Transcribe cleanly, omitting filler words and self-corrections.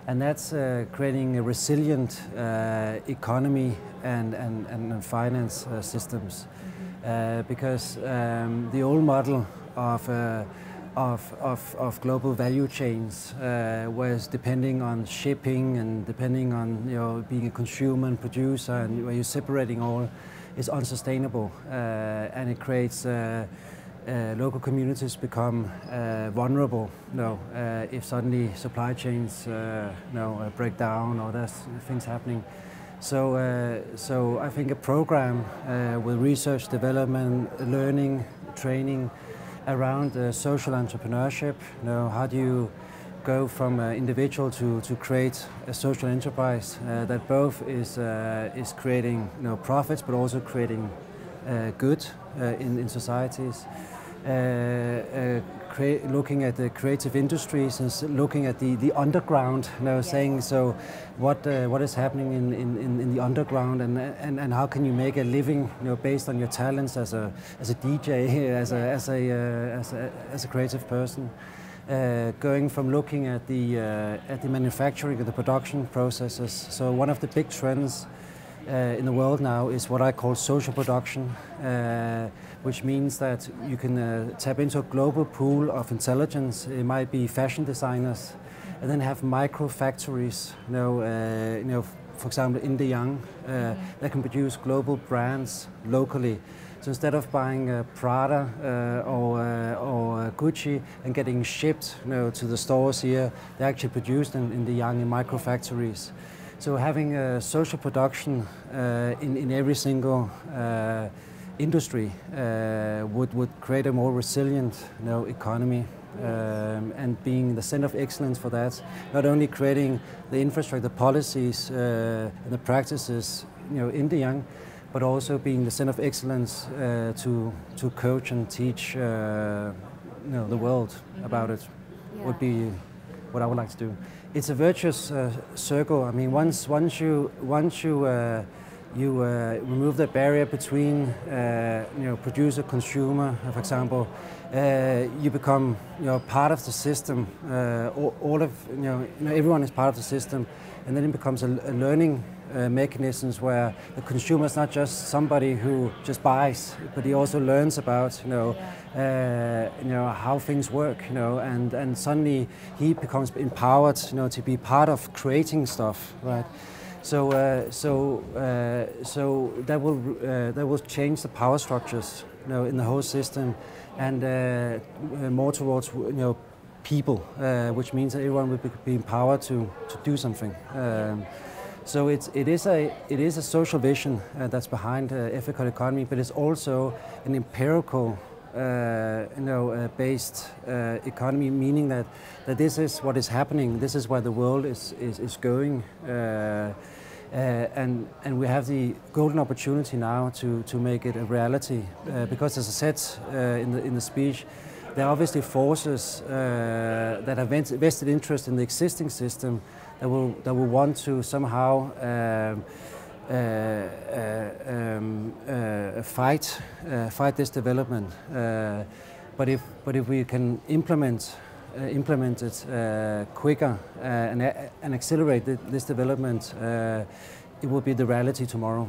and that's creating a resilient economy and finance systems. Because the old model of global value chains was depending on shipping and depending on being a consumer and producer, and where you're separating all, is unsustainable, and it creates local communities become vulnerable. If suddenly supply chains break down or there's things happening. So I think a program with research, development, learning, training around social entrepreneurship. How do you go from individual to create a social enterprise that both is creating profits but also creating good in societies. Looking at the creative industries and looking at the underground, saying so what is happening in the underground, and how can you make a living based on your talents as a DJ, as a creative person. Going from looking at the manufacturing and the production processes. So one of the big trends in the world now is what I call social production, which means that you can tap into a global pool of intelligence. It might be fashion designers, and then have micro factories. For example, in the young, that can produce global brands locally. So instead of buying Prada or Gucci and getting shipped to the stores here, they're actually produced in the young in micro factories. So having social production in every single industry would create a more resilient economy, and being the center of excellence for that, not only creating the infrastructure, the policies, and the practices in the young, but also being the center of excellence to coach and teach the world about it. Would be what I would like to do. It's a virtuous circle. I mean, once you remove the barrier between producer consumer, for example, you become part of the system. All of everyone is part of the system, and then it becomes a learning mechanisms where the consumer is not just somebody who just buys, but he also learns about how things work, and suddenly he becomes empowered to be part of creating stuff, right? So that will change the power structures in the whole system, and more towards people, which means that everyone will be empowered to do something. So it is a social vision that's behind ethical economy, but it's also an empirical based economy, meaning that this is what is happening, this is where the world is going, and we have the golden opportunity now to make it a reality, because, as I said in the speech, there are obviously forces that have vested interest in the existing system that will want to somehow fight this development. But if we can implement it quicker and accelerate this development, it will be the reality tomorrow.